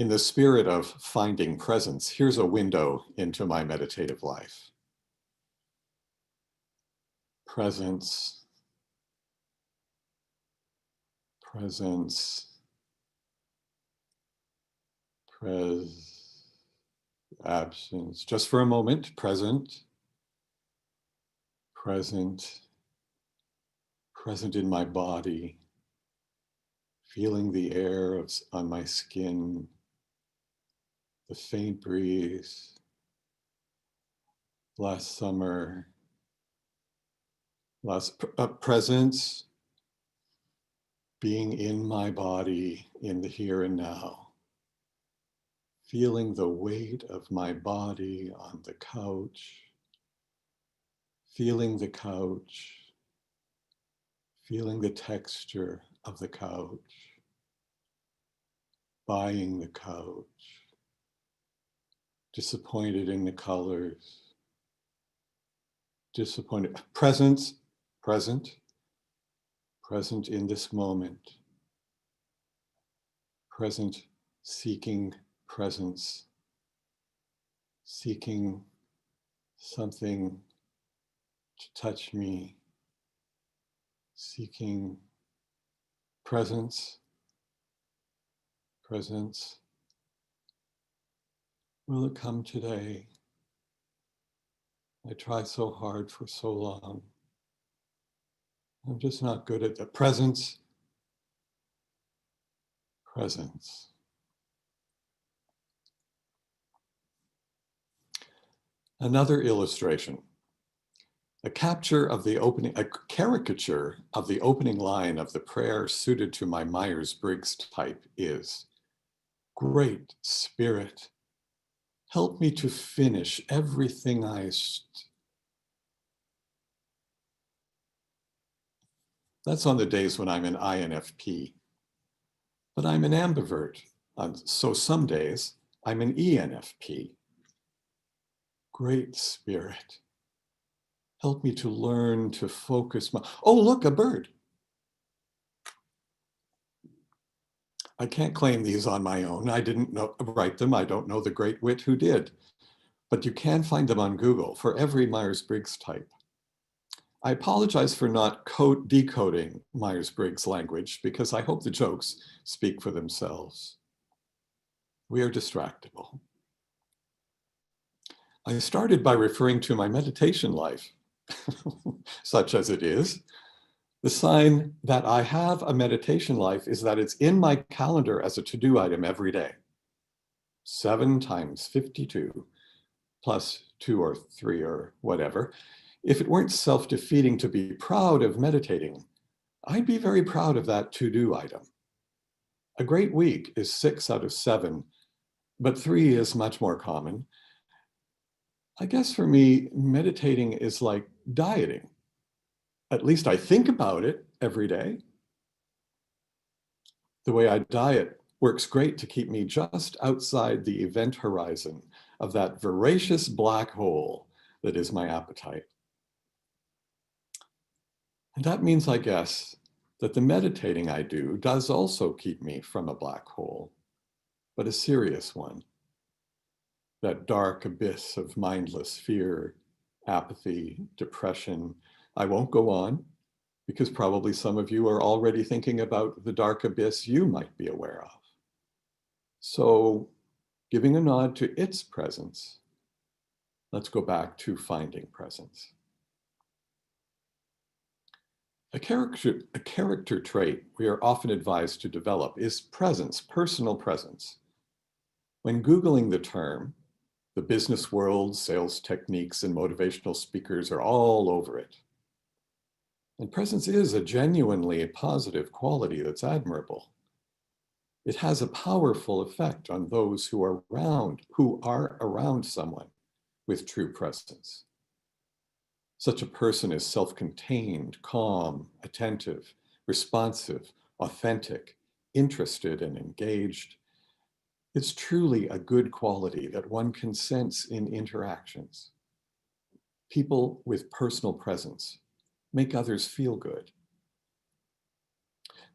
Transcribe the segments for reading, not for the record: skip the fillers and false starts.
In the spirit of finding presence, here's a window into my meditative life. Presence, presence, absence. Just for a moment, present, present, present in my body, feeling the air on my skin, the faint breeze. Last summer, presence, being in my body in the here and now, feeling the weight of my body on the couch, feeling the couch, feeling the texture of the couch, buying the couch, disappointed in the colors, disappointed, present, present in this moment, present, seeking presence, seeking something to touch me, seeking presence, presence. Will it come today? I tried so hard for so long. I'm just not good at the presence, presence. Another illustration. A caricature of the opening line of the prayer suited to my Myers-Briggs type is, "Great Spirit, help me to finish everything That's on the days when I'm an INFP, but I'm an ambivert, so some days I'm an ENFP. Great Spirit, help me to learn to focus oh, look, a bird. I can't claim these on my own. I didn't write them. I don't know the great wit who did, but you can find them on Google for every Myers-Briggs type. I apologize for not decoding Myers-Briggs language because I hope the jokes speak for themselves. We are distractible. I started by referring to my meditation life, such as it is. The sign that I have a meditation life is that it's in my calendar as a to-do item every day. 7 times 52 plus 2 or 3 or whatever. If it weren't self-defeating to be proud of meditating, I'd be very proud of that to-do item. A great week is 6 out of 7, but 3 is much more common. I guess for me, meditating is like dieting. At least I think about it every day. The way I diet works great to keep me just outside the event horizon of that voracious black hole that is my appetite. And that means, I guess, that the meditating I do does also keep me from a black hole, but a serious one. That dark abyss of mindless fear, apathy, depression. I won't go on because probably some of you are already thinking about the dark abyss you might be aware of. So, giving a nod to its presence, let's go back to finding presence. A character trait we are often advised to develop is presence, personal presence. When Googling the term, the business world, sales techniques, and motivational speakers are all over it. And presence is a genuinely positive quality that's admirable. It has a powerful effect on those who are around someone with true presence. Such a person is self-contained, calm, attentive, responsive, authentic, interested, and engaged. It's truly a good quality that one can sense in interactions. People with personal presence make others feel good.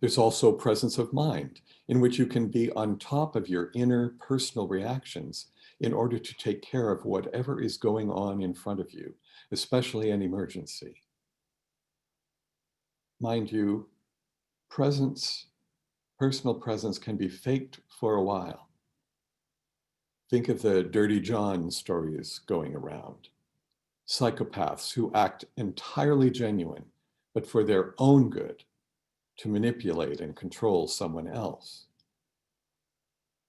There's also presence of mind, in which you can be on top of your inner personal reactions in order to take care of whatever is going on in front of you, especially an emergency. Mind you, presence, personal presence can be faked for a while. Think of the Dirty John stories going around. Psychopaths who act entirely genuine, but for their own good, to manipulate and control someone else.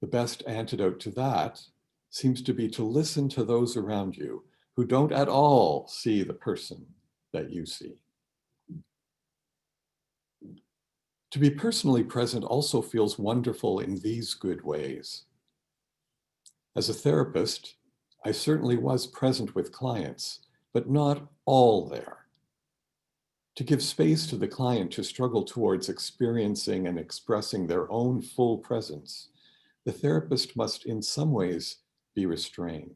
The best antidote to that seems to be to listen to those around you who don't at all see the person that you see. To be personally present also feels wonderful in these good ways. As a therapist, I certainly was present with clients, but not all there. To give space to the client to struggle towards experiencing and expressing their own full presence, the therapist must in some ways be restrained.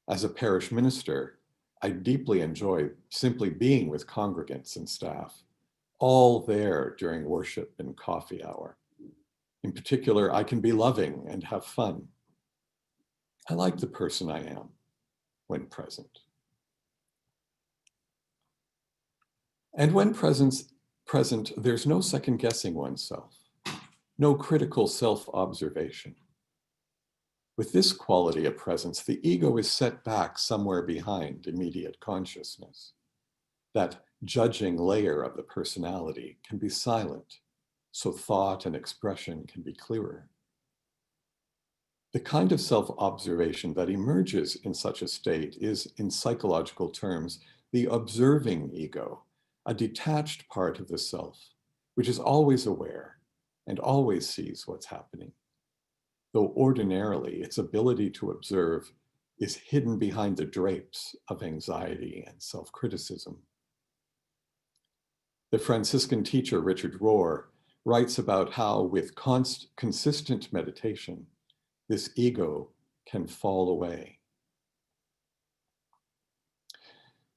As a parish minister, I deeply enjoy simply being with congregants and staff, all there during worship and coffee hour. In particular, I can be loving and have fun. I like the person I am when present. And when present, there's no second guessing oneself, no critical self-observation. With this quality of presence, the ego is set back somewhere behind immediate consciousness. That judging layer of the personality can be silent, so thought and expression can be clearer. The kind of self-observation that emerges in such a state is, in psychological terms, the observing ego, a detached part of the self, which is always aware and always sees what's happening, though ordinarily its ability to observe is hidden behind the drapes of anxiety and self-criticism. The Franciscan teacher Richard Rohr writes about how with consistent meditation, this ego can fall away.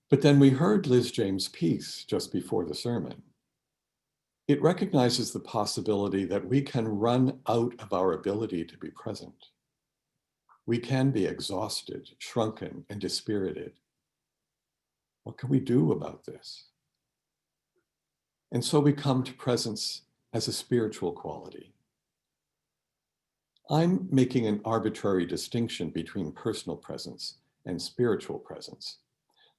But then we heard Liz James' piece just before the sermon. It recognizes the possibility that we can run out of our ability to be present. We can be exhausted, shrunken, and dispirited. What can we do about this? And so we come to presence as a spiritual quality. I'm making an arbitrary distinction between personal presence and spiritual presence.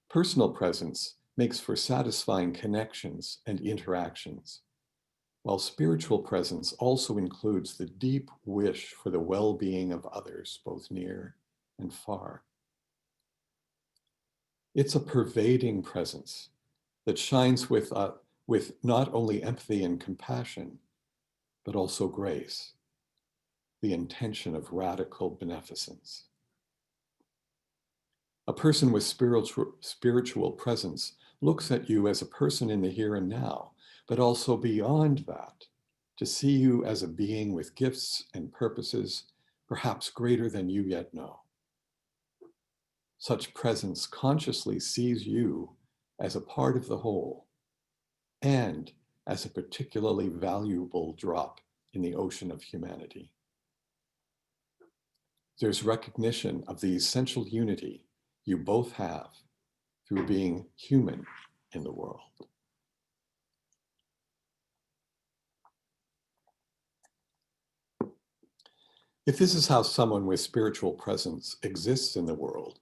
Personal presence makes for satisfying connections and interactions, while spiritual presence also includes the deep wish for the well-being of others, both near and far. It's a pervading presence that shines with not only empathy and compassion, but also grace, the intention of radical beneficence. A person with spiritual presence looks at you as a person in the here and now, but also beyond that, to see you as a being with gifts and purposes, perhaps greater than you yet know. Such presence consciously sees you as a part of the whole and as a particularly valuable drop in the ocean of humanity. There's recognition of the essential unity you both have through being human in the world. If this is how someone with spiritual presence exists in the world,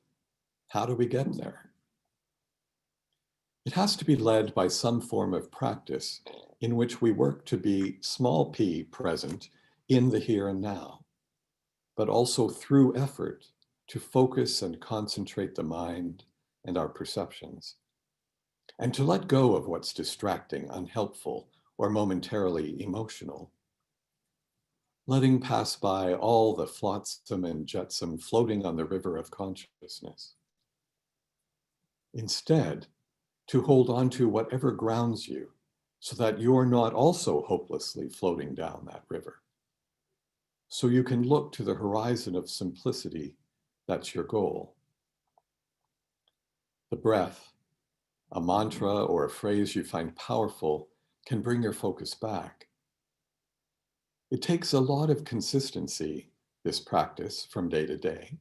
how do we get there? It has to be led by some form of practice in which we work to be small p present in the here and now, but also through effort to focus and concentrate the mind and our perceptions, and to let go of what's distracting, unhelpful, or momentarily emotional, letting pass by all the flotsam and jetsam floating on the river of consciousness. Instead, to hold on to whatever grounds you so that you're not also hopelessly floating down that river. So you can look to the horizon of simplicity that's your goal. The breath, a mantra or a phrase you find powerful, can bring your focus back. It takes a lot of consistency, this practice, from day to day,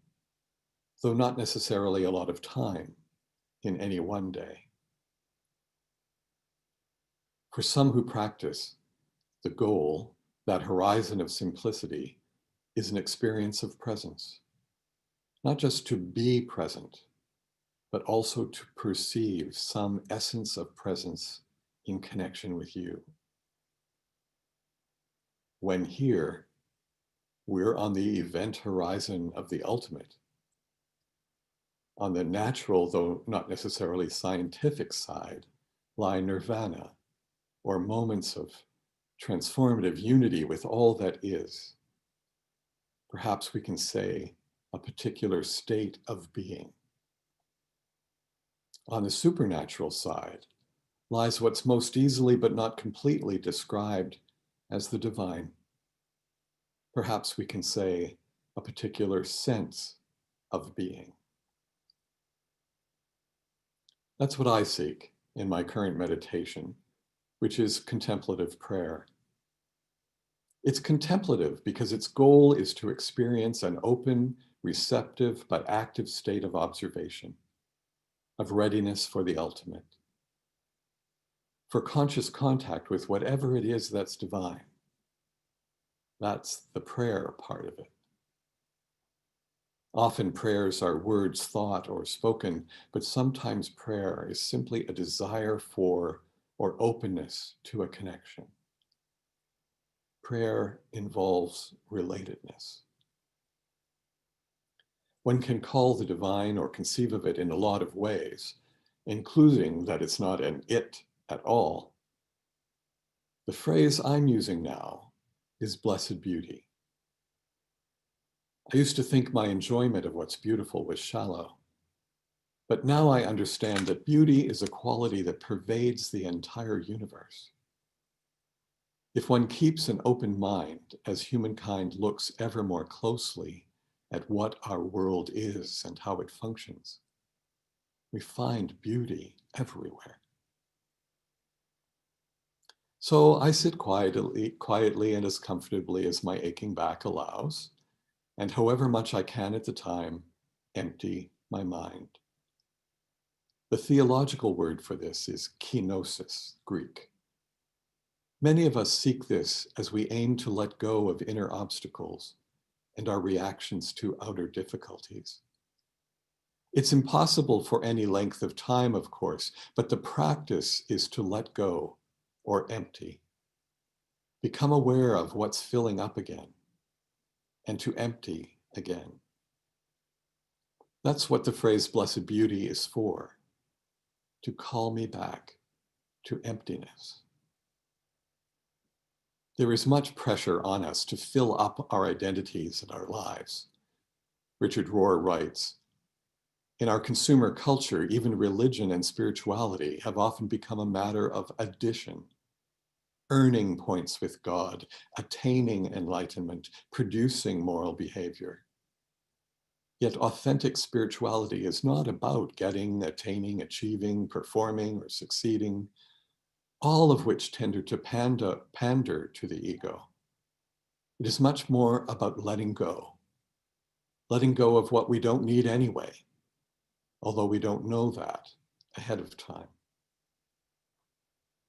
though not necessarily a lot of time in any one day. For some who practice, the goal, that horizon of simplicity, is an experience of presence. Not just to be present, but also to perceive some essence of presence in connection with you. When here, we're on the event horizon of the ultimate. On the natural, though not necessarily scientific side, lie nirvana, or moments of transformative unity with all that is. Perhaps we can say a particular state of being. On the supernatural side lies what's most easily but not completely described as the divine. Perhaps we can say a particular sense of being. That's what I seek in my current meditation, which is contemplative prayer. It's contemplative because its goal is to experience an open, receptive, but active state of observation, of readiness for the ultimate, for conscious contact with whatever it is that's divine. That's the prayer part of it. Often prayers are words thought or spoken, but sometimes prayer is simply a desire for or openness to a connection. Prayer involves relatedness. One can call the divine or conceive of it in a lot of ways, including that it's not an it at all. The phrase I'm using now is blessed beauty. I used to think my enjoyment of what's beautiful was shallow, but now I understand that beauty is a quality that pervades the entire universe. If one keeps an open mind as humankind looks ever more closely at what our world is and how it functions, we find beauty everywhere. So I sit quietly and as comfortably as my aching back allows, and however much I can at the time, empty my mind. The theological word for this is kenosis, Greek. Many of us seek this as we aim to let go of inner obstacles and our reactions to outer difficulties. It's impossible for any length of time, of course, but the practice is to let go or empty. Become aware of what's filling up again and to empty again. That's what the phrase blessed beauty is for, to call me back to emptiness. There is much pressure on us to fill up our identities and our lives. Richard Rohr writes, in our consumer culture, even religion and spirituality have often become a matter of addition, earning points with God, attaining enlightenment, producing moral behavior. Yet authentic spirituality is not about getting, attaining, achieving, performing, or succeeding, all of which tend to pander to the ego. It is much more about letting go of what we don't need anyway, although we don't know that ahead of time.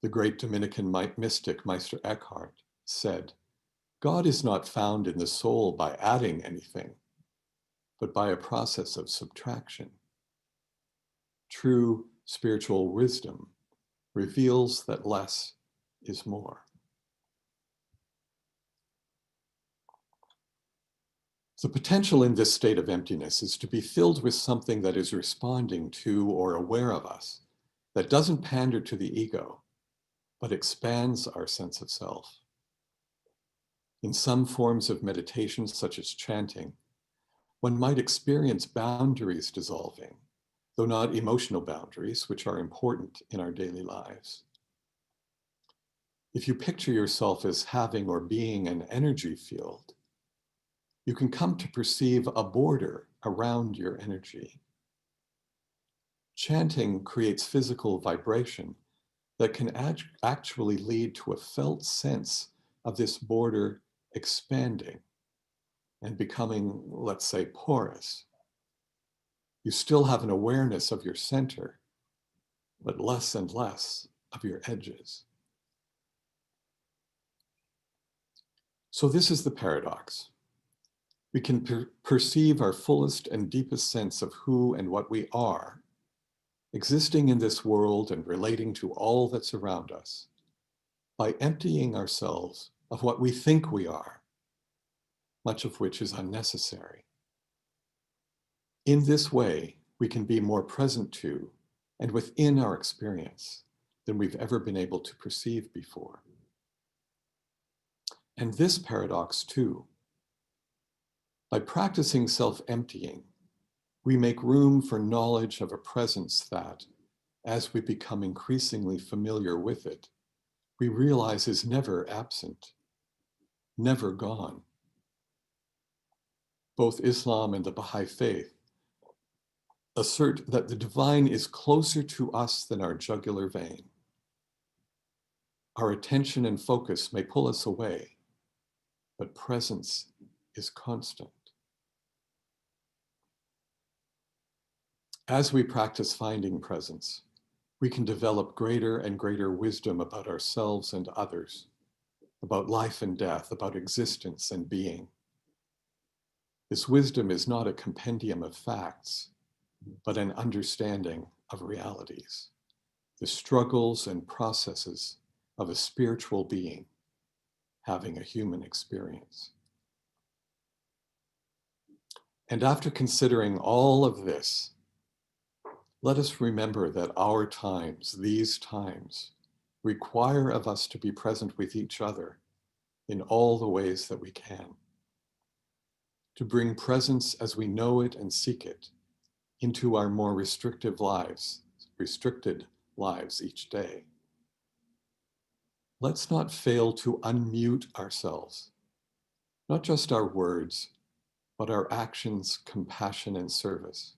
The great Dominican mystic Meister Eckhart said, God is not found in the soul by adding anything, but by a process of subtraction. True spiritual wisdom reveals that less is more. The potential in this state of emptiness is to be filled with something that is responding to or aware of us, that doesn't pander to the ego, but expands our sense of self. In some forms of meditation, such as chanting, one might experience boundaries dissolving, though not emotional boundaries, which are important in our daily lives. If you picture yourself as having or being an energy field, you can come to perceive a border around your energy. Chanting creates physical vibration, that can actually lead to a felt sense of this border expanding and becoming, let's say, porous. You still have an awareness of your center, but less and less of your edges. So this is the paradox. We can perceive our fullest and deepest sense of who and what we are, existing in this world and relating to all that's around us, by emptying ourselves of what we think we are, much of which is unnecessary. In this way, we can be more present to and within our experience than we've ever been able to perceive before. And this paradox too, by practicing self-emptying, we make room for knowledge of a presence that, as we become increasingly familiar with it, we realize is never absent, never gone. Both Islam and the Baha'i Faith assert that the divine is closer to us than our jugular vein. Our attention and focus may pull us away, but presence is constant. As we practice finding presence, we can develop greater and greater wisdom about ourselves and others, about life and death, about existence and being. This wisdom is not a compendium of facts, but an understanding of realities, the struggles and processes of a spiritual being having a human experience. And after considering all of this, let us remember that our times, these times, require of us to be present with each other in all the ways that we can, to bring presence as we know it and seek it into our more restricted lives each day. Let's not fail to unmute ourselves, not just our words, but our actions, compassion, and service.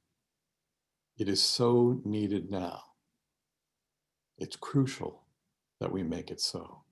It is so needed now. It's crucial that we make it so.